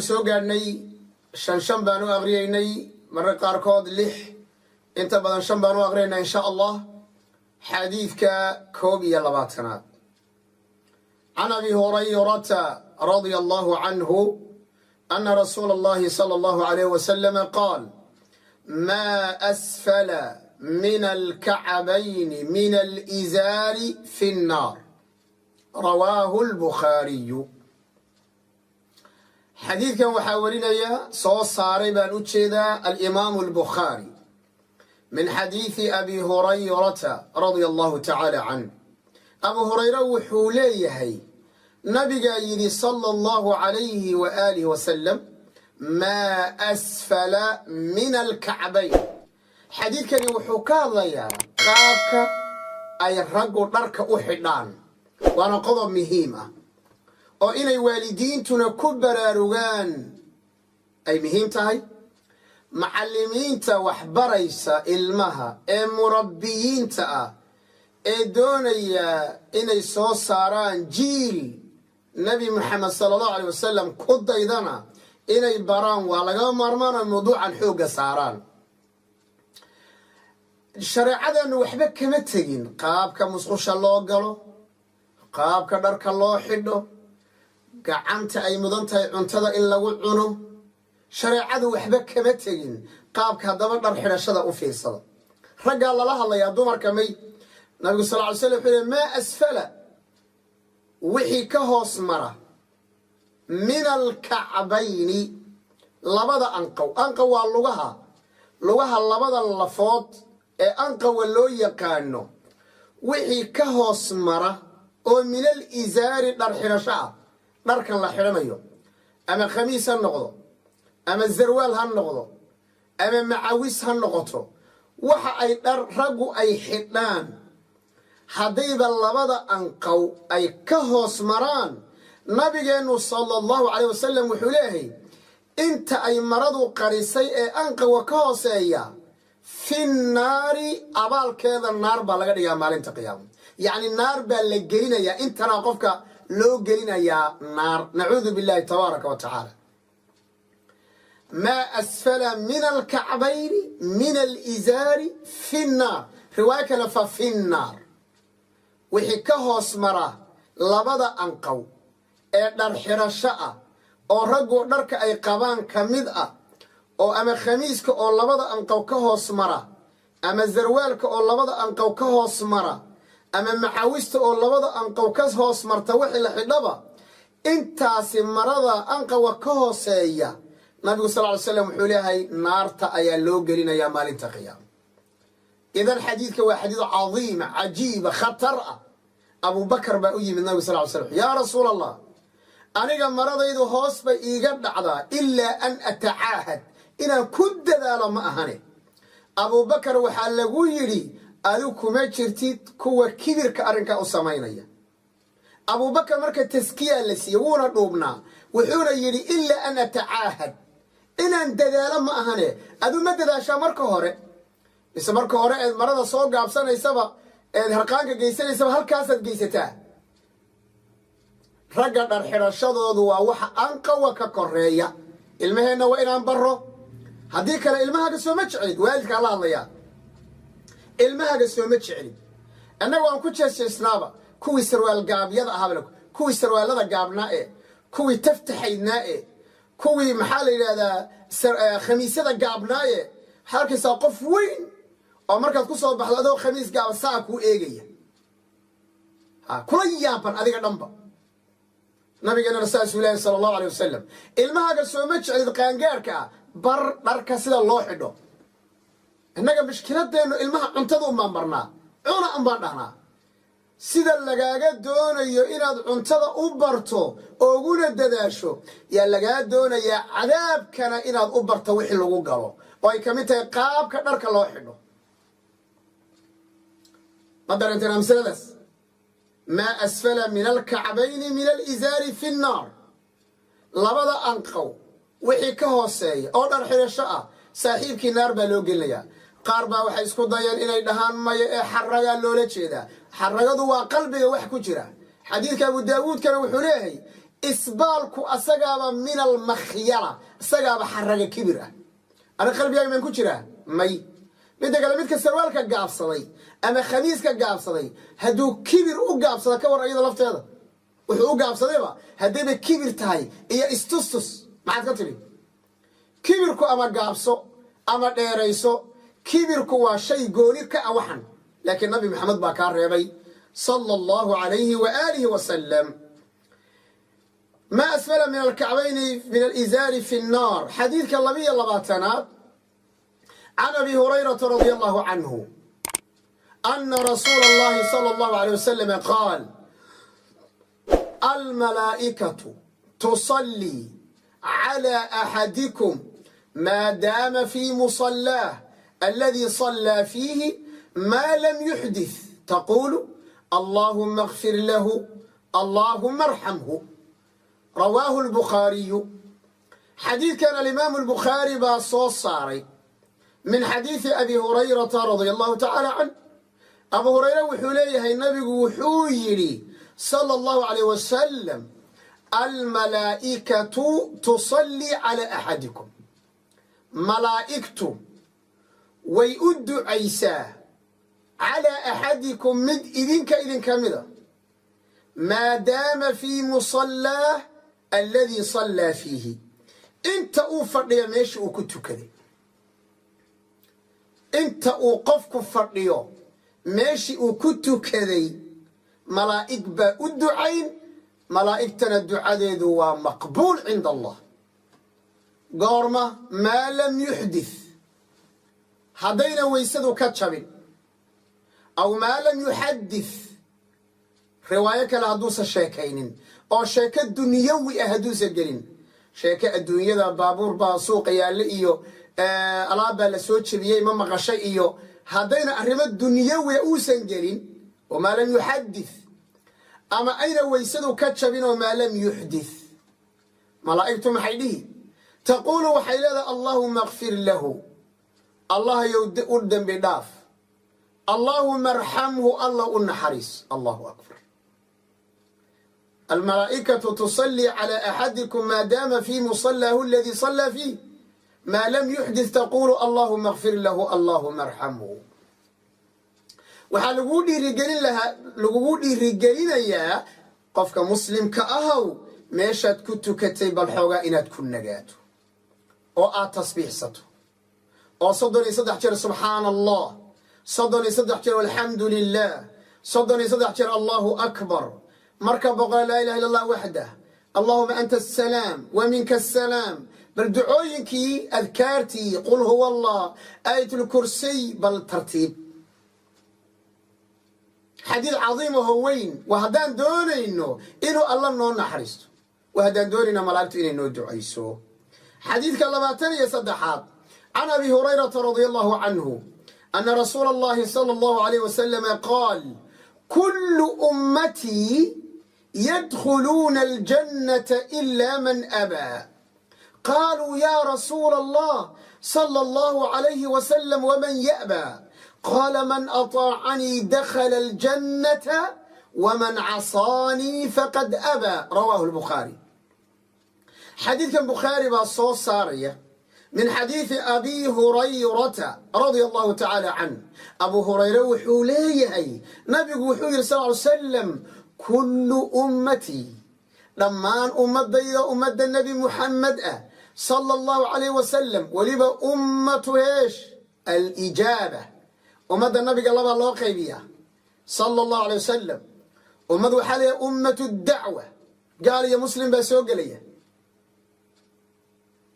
soo gaadhnay shan baan u aqriyeynay marka qaarkood 6 inta badan shan baan u aqriyeynaa insha Allah xadiidka 22 عن أبي هريرة رضي الله عنه أن رسول الله صلى الله عليه وسلم قال ما أسفل من الكعبين من الإزار في النار رواه البخاري. حديث كان وحاولنا يا صوص صاربا نتشذا الإمام البخاري من حديث أبي هريرة رضي الله تعالى عنه. أبو هريرة وحوليه نبي قايل صلى الله عليه وآله وسلم ما أسفل من الكعبين. حديث كان وحكا يا قابك أي رجل درك أحدان وأنا قضب مهمة oo inay waalidiintuna ku baraarugaan ay muhiim tahay macallimiinta wax baraysa ilmaha ee murabbiyiinta ah ee doonaya inay soo saaraan jiil nabi Muhammad sallallahu alayhi wasallam ku daydana inay baraan waa laga maarmaan mawduucan xooga saaraan shariicadan waxba kama tagin qaabka musqusha loo galo qaabka dharka loo xidho gacanta ay mudan tahay cuntada in lagu cuno shariicadu waxba kama tagin qaabka hadaba dhar xidhashada u fiirsada ragga la hadlaya dumarka may nabiga sallallahu alayhi wasallam ma asfala wixii ka hoos mara min al-ka'bayn labada anqaw waa lugaha labada lafood ee anqaw loo yaqaano wixii ka hoos mara oo min al-izari dhar xidhashada dharkan la xidhanayo ama khamiis ha noqdo ama zarwaal ha noqdo ama macawis ha noqoto waxa ay dhar ragu ay xidhaan hadayba labada anqaw ay ka hoos maraan nabigeenu sallallahu alayhi wasallam wuxuu leeyahay inta ay maradu qarisay ee anqawa ka hooseeya fi naari abaalkeeda naar baa laga dhigaa maalinta qiyaamo yani naar baa la gelinayaa intana qofka loo gelinayaa naar nacuudu billahi tabaaraka wa tacaala ma asfala min al-ka'bayn min al-izari fi an-nar riwaaya kale fa fi an-nar wixii ka hoos mara labada anqaw ee dhar xirasho ah oo raggu dharka ay qabaan kamid ah oo ama khamiiska oo labada anqaw ka hoos mara ama zarwaalka oo labada anqaw ka hoos mara ama maxawista oo labada anqaw ka hoos marta wixii la xidhaba intaasi marada anqawa ka hooseeya nabiga sallallahu alayhi wasallam wuxuu leeyahay naarta ayaa loo gelinayaa maalinta qiyaamo idan xadiidka waa xadiid cadiim ajiib khatar Abu Bakr baa u yimid nabiga sallallahu alayhi wasallam ya rasuul Allah aniga maradaydu hoos bay iiga dhacdaa illa an ataahad ina ku dadaalo ma ahane Abu Bakr waxa lagu yiri adigu kuma jirtid kuwa kibirka arinka u sameeynaya Abu Bakr marka taskiya la siiyay wuuna dhuubnaa wuxuuna yiri illa an ataahad inaan dadaalo ma ahane adu ma dadaasha marka hore ee marada soo gaabsanaysaba ee harqaanka geysanaysaba halkaasaad geysataa ragga dhar xidhashadoodu waa waxa anqawa ka koreeya ilmaheena waa inaan baro haddii kale ilmaha soo ma jeclid waalidka la hadlaya ilmaha soo ma jeclid annagu aan ku jeesnaaba kuwii sarwaal gaabyada ahaa kuwii sarwaalada gaabnaa ee kuwii taftaxaynaa ee kuwii maxaa la yiraahdaa khamiisada gaabnaa ee halkiisa qof weyn oo markaad ku soo baxdo khamiis gaab saa ku eegaya kula yaaban adiga dhanba nabigeena rasuulullaahi sallallahu alayhi wasallam ilmaha soo ma jeclid qaangaarka bar dharka sida loo xidho innaga mushkiladeenu ilmaha cuntada uma marnaa cuna aan baan dhahnaa sida lagaaga doonayo inaad cuntada u barto oo guna dadaasho yaa laga doonayaa cadaabkana inaad u barto wixii lagu galo oo ay kamid tahay qaabka dharka loo xidho madarantina misaladaas ma asfala min al-ka'bayn min al-izari fi an-nar labada anqaw wixii ka hooseeya oo dhar xidhasho ah saaxiibkii naar baa loo gelinayaa qaar baa waxay isku dayeen inay dhahaan mayo ee xaraga loola jeedaa xaragadu waa qalbiga wax ku jira xadiidka Abu Daawud kana wuxuu leeyahay إسبالك أسقاب من المخيلة أسقاب حرق كبيرة أنا قلبي أجمل كتيرة مي بدك على متك سروالك قاب صدي أما خميسك قاب صدي هدو كبير وقاب صدي كور أيضا لفت هذا وحقوق قاب صدي بقى هدي بكبير تاي هي استوستوس ما عاد قلتلي كبيركو أما قابصو أما ديريسو كبيركو شيء قولي كأوحن لكن النبي محمد باكار يبي صلى الله عليه وآله وسلم ما أسفل من الكعبين من الإزار في النار حديث كاللبي اللباتنا عن أبي هريرة رضي الله عنه أن رسول الله صلى الله عليه وسلم قال الملائكة تصلي على أحدكم ما دام في مصلاه الذي صلى فيه ما لم يحدث تقول اللهم اغفر له اللهم ارحمه رواه البخاري حديث كان الإمام البخاري باصوص صاري من حديث أبي هريرة رضي الله تعالى عنه أبو هريرة وحوليه النبي وحويلي صلى الله عليه وسلم الملائكة تصلي على أحدكم ملائكة ويؤد عيسى على أحدكم مد إذن كاملة ما دام في مصلاه الذي صلى فيه انت اوفر يا ماشي وكنت كذي انت اوقفك فريو ماشي وكنت كذي ملائك بأدعين ملائكتنا الدعاء ذو مقبول عند الله قارمة ما لم يحدث هدينا ويسدو كتشبين أو ما لم يحدث رواية كالهدوس الشيكين أو شيكة الدنيوي أهدوس الجرين شيكة الدنيا ذا بابور باسوق يالي إيو ألابا لسوتش بيه مما غشي إيو هدينا أرمى الدنيوي أوسن جرين وما لم يحدث أما أين ويسدو كتشبين وما لم يحدث ملائكة محيديه تقول وحيلا اللهم اغفر له الله يودن بداف اللهم ارحمه الله النحريس الله أكبر الملائكة تصلي على أحدكم ما دام في مصلاه الذي صلى فيه ما لم يحدث تقول اللهم اغفر له اللهم ارحمه لغودي رجالين يا قفك مسلم كأهو ماشات كنت كتب الحوغا إنات كن نجاته أو تصبيح سطو أو صدني صدح جر سبحان الله صدني صدح جر والحمد لله صدني صدح جر الله أكبر مركب قال لا إله إلا الله وحده اللهم أنت السلام ومنك السلام بل دعوينك أذكارتي قل هو الله آية الكرسي بل ترتيب حديث عظيم وهوين وهدان دوني إنه الله نون نحرسته وهدان دوني إنه ملائكته إنه دعيسه حديث كلماتني يصدحات عن أبي هريرة رضي الله عنه أن رسول الله صلى الله عليه وسلم قال كل أمتي يدخلون الجنة إلا من أبى قالوا يا رسول الله صلى الله عليه وسلم ومن يأبى قال من أطاعني دخل الجنة ومن عصاني فقد أبى رواه البخاري حديث كان بخاري بالصوص سارية من حديث أبي هريرة رضي الله تعالى عنه أبو هريرة وحوليه نبي وحولي صلى الله عليه وسلم كل أمتي لما أمد النبي محمد صلى الله عليه وسلم ولبا أمته إيش الإجابة أمد النبي قال الله قيبية صلى الله عليه وسلم أمد حالي أمة الدعوة قال يا مسلم بسوق لي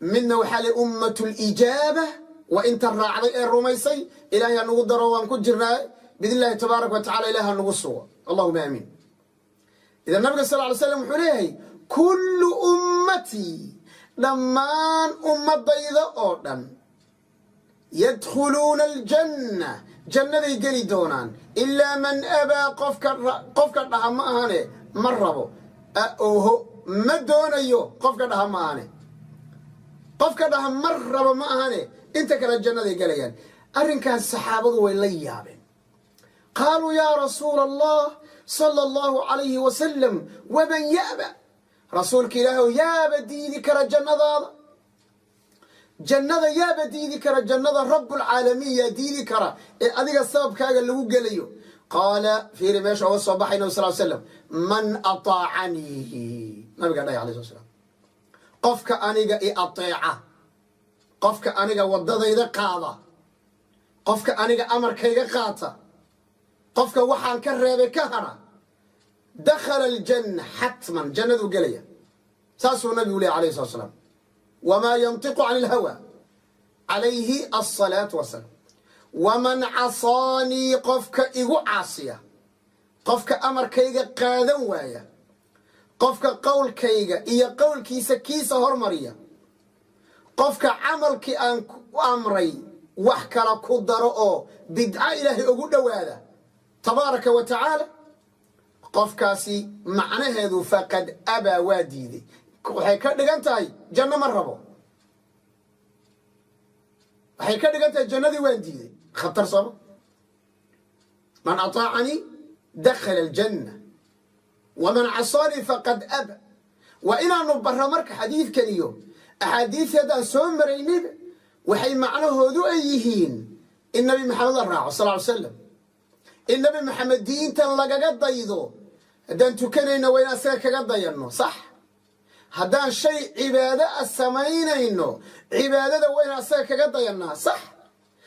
منا وحالي أمة الإجابة وإنت الراعي الرميسي إلهي نقدر وأنكون جرنا بإذن الله تبارك وتعالى إلهي نقصه اللهم آمين إذا النبي صلى الله عليه وسلم حليه كل أمتي لما أمة بيضاء أوردن يدخلون الجنة جنة يقلي دونان إلا من أبى قفك الرحمة هاني مربو أوه ما دون أيو قفك الرحمة هاني قفك الرحمة مربو ما هاني انت كلا الجنة يقليان أرنك السحابة ويليابين قالوا يا رسول الله صلى الله عليه وسلم ومن يأبى رسولك إله يا بديدي كرا جنة يا بديدي كرا جنة رب العالمين يا ديدي كرا أديك السبب كاغا اللي قليو قال في رميش أو الصباح صلى الله عليه وسلم من أطاعني نبي قال عليه الصلاة والسلام قفك أنيقا أطيعه قفك أنيقا ودد إذا قاضى قفك أنيقا أمر كيغا قاطا قفك وحان كريبي كهرا دخل الجنة حتما جنة قليا ساسو النبي عليه الصلاة والسلام وما ينطق عن الهوى عليه الصلاة والسلام ومن عصاني قفك إيغو عاصية قفك أمر كيغا قادن وايا قفك قول كيغا إيا قول كيسا هرمريا قفك عمل كي أمري وحكرا كدرؤو بدعا إلهي أقول دوالا تبارك وتعالى قفكاسي معنى هذا فقد أبى واديدي waxay ka dhigan tahay janno ma rabo waxay ka dhigan tahay jannadii waan diiday khatar sabo man ata'ani dakhala aljanna wa man 'asani faqad aba wa ina nubarra marka xadiidkan iyo ahadiithada soo maraynib waxay macnahoodu ay yihiin in nabi maxamed raaco sallallahu alayhi wasallam in nabi maxamed diintan lagaga daydo haddaan tukanayno wayna asaga kaga dayano sax haddaan shay cibaado samaynayno cibaadada wayna asaga kaga dayanaa sax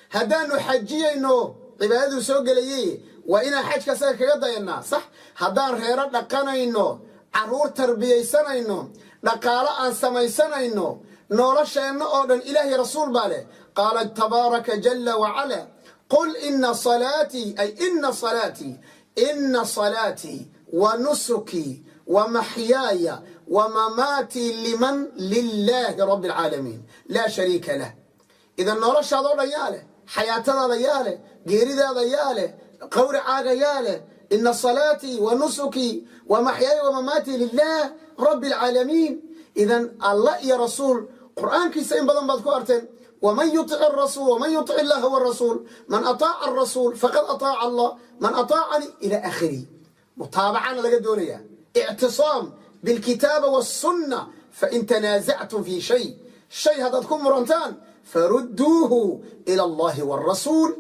haddaanu xajiyayno cibaadadu soo galayay waa inaan xajka asaga kaga dayanaa sax haddaan reero dhaqanayno caruur tarbiyaysanayno dhaqaalo aan samaysanayno nolosheenna oo dhan ilaahay rasuul baa leh qaala tabaaraka jalla wacala qul ina salaati wa nusuki wa maxyaaya ومماتي لمن لله رب العالمين لا شريك له إذا نورش هذا رياله حياتنا رياله جيري ذا رياله قور عاجياله إن صلاتي ونسكي ومحياي ومماتي لله رب العالمين إذا الله يا رسول قرآن كيسين بدن بذكرتين ومن يطع الرسول ومن يطع الله والرسول من أطاع الرسول فقد أطاع الله من أطاعني إلى آخره متابعة لقدونية اعتصام بالكتاب والسنة فإن تنازعتم في شيء هذا تكون مرنتان فردوه إلى الله والرسول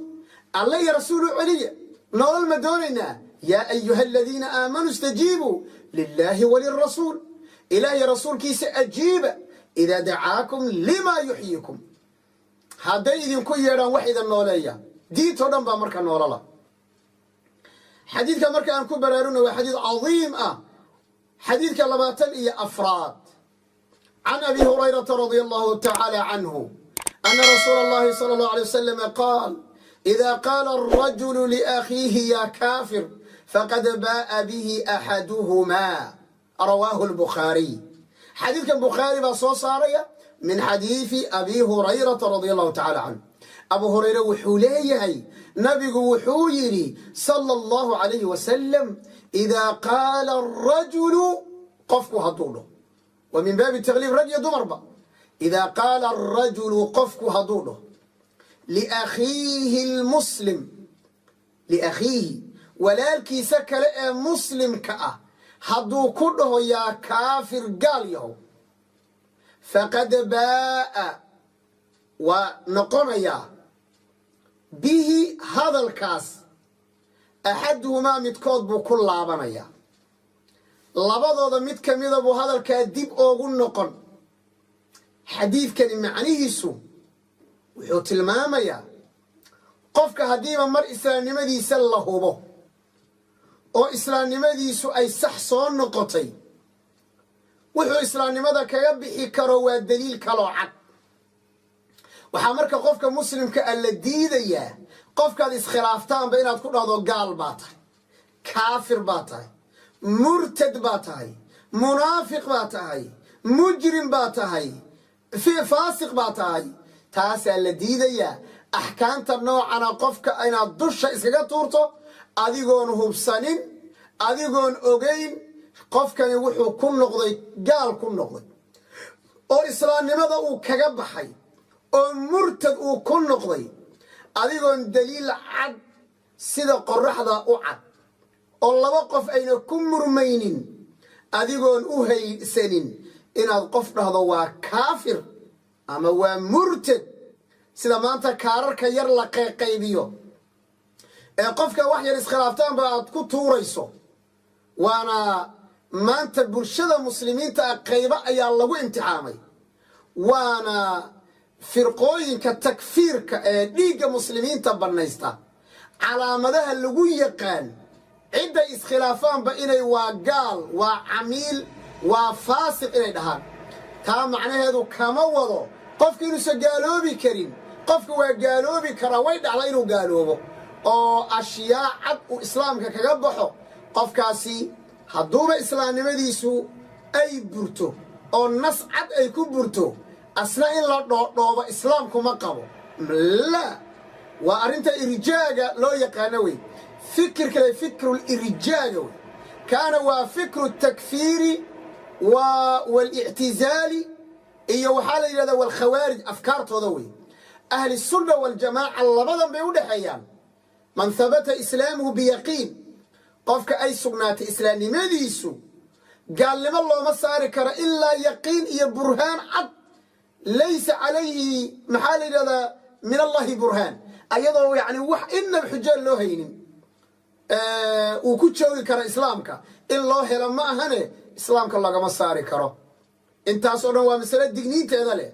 الله يا رسول علي نور المدوننا يا أيها الذين آمنوا استجيبوا لله وللرسول إلهي رسول كيس أجيب إذا دعاكم لما يحييكم هذا إذن كن يرى وحيدا نوليا دي تودن بامركا نور الله حديث كمركا أنكو برارون وحديث عظيم حديث كلماتن إيا أفراد عن أبي هريرة رضي الله تعالى عنه أن رسول الله صلى الله عليه وسلم قال إذا قال الرجل لأخيه يا كافر فقد باء به أحدهما رواه البخاري حديث كان بخاري بصوصارية من حديث أبي هريرة رضي الله تعالى عنه أبو هريرة وحوليه نبي وحويري صلى الله عليه وسلم إذا قال الرجل قفك هدوله ومن باب التغليب رجل دمربا إذا قال الرجل قفك هدوله لأخيه المسلم لأخيه ولكن سكل مسلم كأه هدو كله يا كافر قال يهو فقد باء ونقنيا به هذا الكاس أحدهما متكود بكل لابنيا لبضوضا متكميدا بو هذا الكاديب أوغو نقن حديث كان معنيه سو وحوت الماميا قفك هديما مر إسلام مدي سله به أو إسلام مدي سو أي سحصون نقطي وحو إسلام مدى كيبحي كروا الدليل كالوعد وحامرك قفك مسلم كالديد إياه قفك هذه اسخلافتان بينات كل هذا قال باطل كافر باطل مرتد باطل منافق باطل مجرم باطل في فاسق باطل تاسع الديد إياه أحكام تنوع أنا قفك أين الدشة إسكا تورتو أديقون هبسانين أديقون أوغين قفك يوحو كل نقضي قال كل نقضي أو إسلام لماذا أو كقبحي أو مرتد أو كل نقضي أديقون دليل عد سيدا قرحة أو عد أو لبقف أين كم مرمين adigoon u haysanin inaad qof dhahdo waa kaafir ama waa murtad sida maanta kaararka yar la qaybiyo ee qofka wax yar iskhilaaftaanba aad ku tuurayso waana maanta bulshada muslimiinta qayba ayaa lagu imtixaamay waana firqooyinka takfiirka ee dhiigga muslimiinta banaysta calaamadaha lagu yaqaan cidda iskhilaafaanba inay waa gaal waa camiil waa faasiq inay dhahaan taa macnaheedu kama wado qofka inuusan gaaloobi karin qofka waa gaaloobi karaa way dhacda inuu gaaloobo oo ashyaa cad uu islaamka kaga baxo qofkaasi hadduuba islaamnimadiisu ay burto oo nas cad ay ku burto asna in la dhoodhoobo islaamku ma qabo la waa arrinta irjaaga loo yaqaano wey fikirka le fikru irjaaga wey kaana waa fikru takfiiri والاعتزال iyo waxa la yiraahdaa wal khawarij afkaartooda way ahli sunna wal jamaa labadan bay u dhaxayaan man thabata islamuhu bi yaqin qofka ay sugnaatay islaamnimadiisu gaalnimo looma saari karo illa yaqin iyo burhaan cad laysa alayhi maxaa la yiraahdaa min allah burhaan ayadoo yaani wax inna hujja loo haynin uu ku joogi kara islaamka in loo helo ma ahane islaamka lagama saari karo intaas oo dhan waa mas'ala digniinteeda leh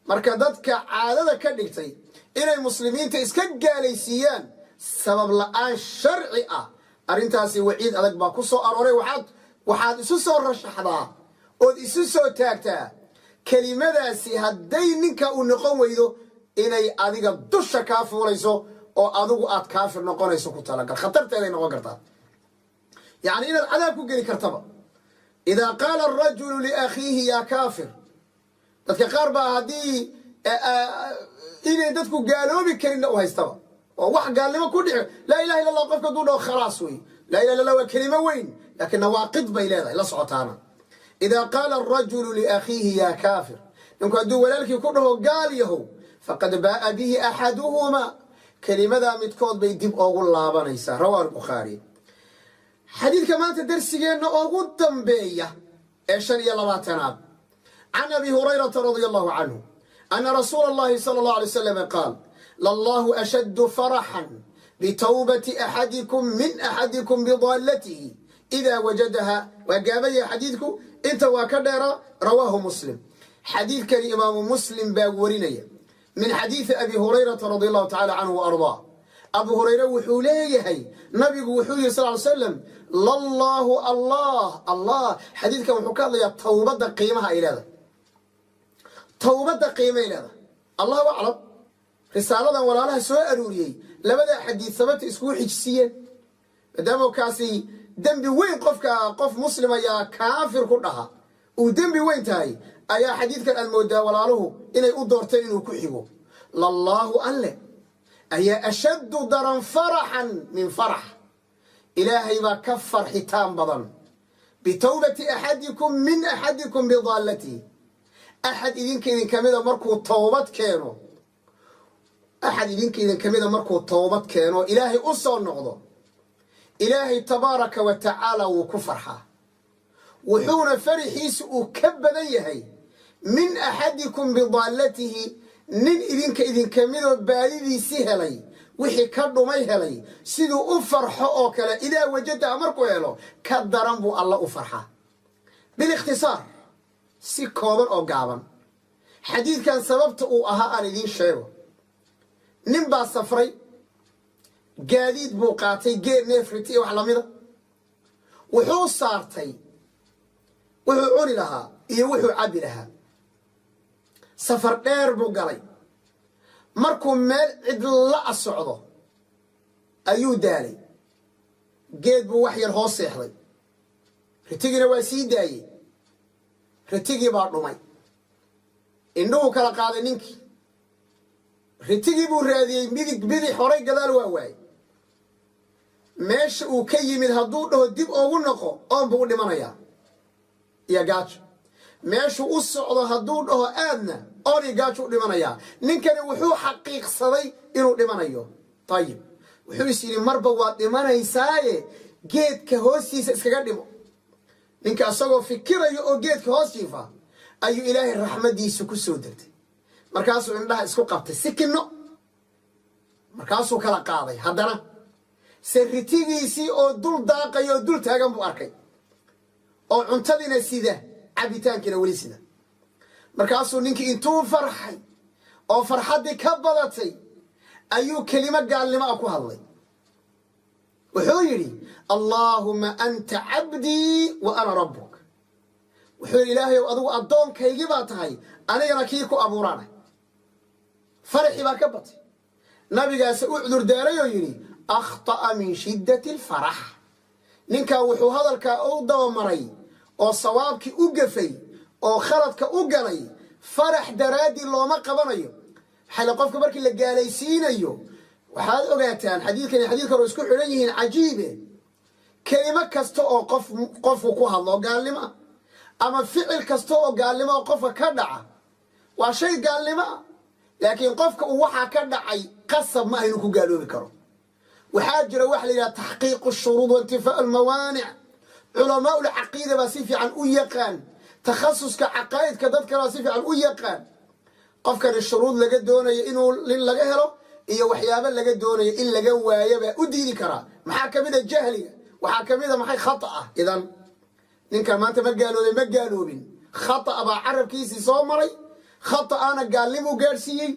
marka dadka caadada ka dhigtay inay muslimiinta iska gaalaysiiyaan sabab la'aan sharci ah arintaasi waciid adag baa ku soo arooray waxaad isu soo rashaxdaa oo isu soo taagtaa kelimadaasi hadday ninka uu noqon weydo inay adiga dusha ka fuulayso oo adigu aad kaafir noqonayso ku talagal khatarteeda noqon kartaa yaani inaad cadaab ku geli kartaba إذا قال الرجل لأخيه يا كافر تتقارب هذه إذا دتكو قالوا بكلمة وهيستوى وواحد قال لما كل لا إله إلا الله قفك دونه خلاص وي لا إله إلا الله كلمة وين لكن نواقض بيلاذا لا صعطانا إذا قال الرجل لأخيه يا كافر يمكن أدو ولالك كله قال يهو فقد باء به أحدهما كلمة ذا متكود بيدب أقول الله بنيسا رواه البخاري حديث كمان تدرسينا أقول تنبيه إيشان يلا تناب عن أبي هريرة رضي الله عنه أن رسول الله صلى الله عليه وسلم قال لله أشد فرحا بتوبة أحدكم من أحدكم بضالته إذا وجدها وقابل حديثكم انت وكدر رواه مسلم حديث كان إمام مسلم باورينيا من حديث أبي هريرة رضي الله تعالى عنه وأرضاه أبو هريرة وحوليه نبي وحوليه صلى الله عليه وسلم الله حديث كان وحكى الله توبة قيمها إلى هذا توبة قيمة إلى هذا الله أعلم رسالة ولا لها سؤال أروري لماذا حديث ثبت اسمه حجسيا دمو كاسي دنبي وين قف مسلم يا كافر كلها ودنبي وين تاي أيا حديث كان المودة ولا له إنه يقدرتين إنه كحيبه لله أله أي أشد درا فرحا من فرح إلهي ما كفر حتام بضن بتوبة أحدكم من أحدكم بضالته أحد إذن كذن كميدا مركو التوبات كانوا أحد إذن كذن كميدا مركو التوبات كانوا إلهي أصل النغضة إلهي تبارك وتعالى وكفرها وحون فرحيس وكبديهي من أحدكم بضالته nin idinka idinka mid oo baadidiisi helay wixii ka dhumay helay sidoo u farxo oo kale ila wajada markuu helo ka daran buu Allah u farxa bil ikhtisaar si kooban oo gaaban xadiidkan sababta uu ahaa aan idin sheego nin baa safray gaadiid buu qaatay geed neefriti wax lamida wuxuu saartay wuxuu cuni lahaa iyo wuxuu cabi lahaa safar dheer buu galay markuu meel cidla socdo ayuu daalay geed buu wax yar hoos seexday ritigina waa sii daayay ritigii baa dhumay indhuhu kala qaaday ninkii ritigii buu raadiyey bidix horay gadaal waa waayay meesha uu ka yimid hadduu dhaho dib ugu noqo oon buu u dhimanayaa iyo gaajo meeshu u socdo hadduu dhaho aadna oon iyo gaajo u dhimanayaa ninkani wuxuu xaqiiqsaday inuu dhimanayo tayib wuxuu is yidhi marba waad dhimanaysaaye geedka hoostiisa iskaga dhimo ninka asagoo fikirayo oo geedka hoos jiifa ayuu ilaahay raxmadiisa ku soo degtay markaasuu indhaha isku qabtay sikino markaasuu kala qaaday haddana sarritigiisii oo dul daaqaya oo dul taagan buu arkay oo cuntadiina sida cabitaankiina weli sida markaasuu ninkii intuu farxay oo farxaddii ka badatay ayuu kelimo gaalnimo ah ku hadlay wuxuu yidhi allaahuma anta cabdii wa ana rabbuk wuxuu yidhi ilaahayow adigu addoonkaygii baa tahay anigana kii ku abuuraanay faraxii baa ka batay nabigaase u cudur daaray oo yidhi akhta'a min shiddati alfarax ninkaa wuxuu hadalkaa u dabamaray oo sawaabkii u gafay oo khaladka u galay farax daraaddii looma qabanayo xale qofka markii la gaalaysiinayo waxaad ogaataan xadiidkan xadiid kale isku xidhan yihiin cajiibe kelimo kasta oo qofku ku hadlo gaalnimo ama ficil kasta oo gaalnimo oo qofka ka dhaca waa shay gaalnimo ah laakiin qofka uu waxaa ka dhacay qasab ma aynu ku gaaloobi karo waxaa jira wax la yidhaha taxqiiqu shuruud wa intifaau almawaanic culamaa ulcaqiida baa si fiican u yaqaan takhasuska caqaa'idka dadkana baa si fiican u yaqaan qofkani shuruud laga doonayo inuu laga helo iyo waxyaabo laga doonayo in laga waayo baa u diidi karaa maxaa ka mid a jahliga waxaa ka mid a maxay khata ah idan ninkan maanta ma gaaloobin khata baa carabkiisii soo maray khata ana gaalnimo gaadhsiiyey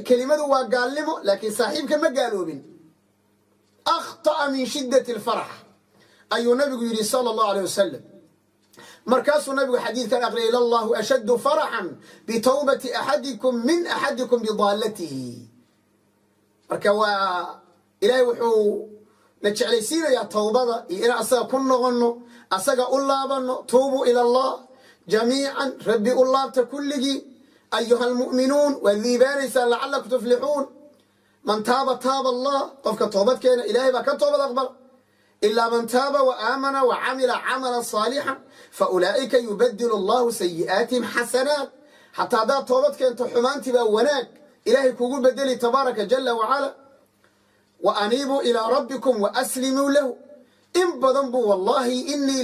kelimadu waa gaalnimo laakiin saaxiibkan ma gaaloobin akhta'a min shiddati alfarax ayuu nabigu yidhi sala allahu alayh wasalam markaasuu nabigu xadiidkan aqriyay lallahu ashaddu faraxan bitawbati axadikum min axadikum bidaalatihi marka waa ilaahay wuxuu na jeclaysiinayaa towbada iyo inaan asaga ku noqonno asaga u laabanno tuubuu ila allah jamiican rabbi u laabta kulligii ayuha almu'minuun waad liibaanaysaan lacalakum tuflixuun man taaba taaba allah qofka toobadkeena ilaahay baa ka toobad aqbala ilaa man taaba wa aamana wa camila camalan saalixan fa ulaa'ika yubadilu allahu sayi'aatihim xasanaat xataa haddaad toobad keento xumaantii baa wanaag ilaahay kugu bedeli tabaaraka jala wacala wa aniibuu ilaa rabbikum wa aslimuu lahu in badan buu wallahi inii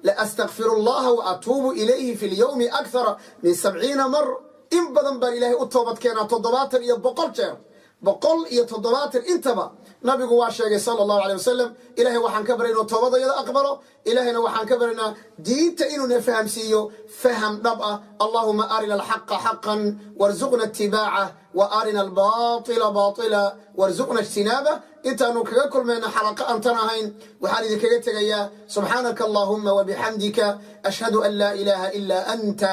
la astakfiru allaha wa atuubu ilayhi fi lyawmi akthara min 70 mar in badan baan ilaahay u toobad keenaa 70 iyo 100 jeer 170 intaba nabigu waa sheegay sala allahu alayh wasalam ilaahay waxaan ka baray inuu toobadayada aqbalo ilaahayna waxaan ka baraynaa diinta inuuna fahamsiiyo faham dhab ah allahuma arina alxaqa xaqan warzuqna itibaaca wa arina albaatila baatila warzuqna ijtinaabah intaanu kaga kulmayna xalaqa aantan ahayn waxaan idinkaga tegayaa subxaanaka allahuma wabixamdika ashhadu an laa ilaaha ilaa anta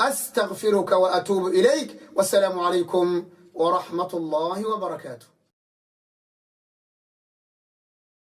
astagfiruka wa atuubu ilayk wasalaamu calaykum ورحمة الله وبركاته.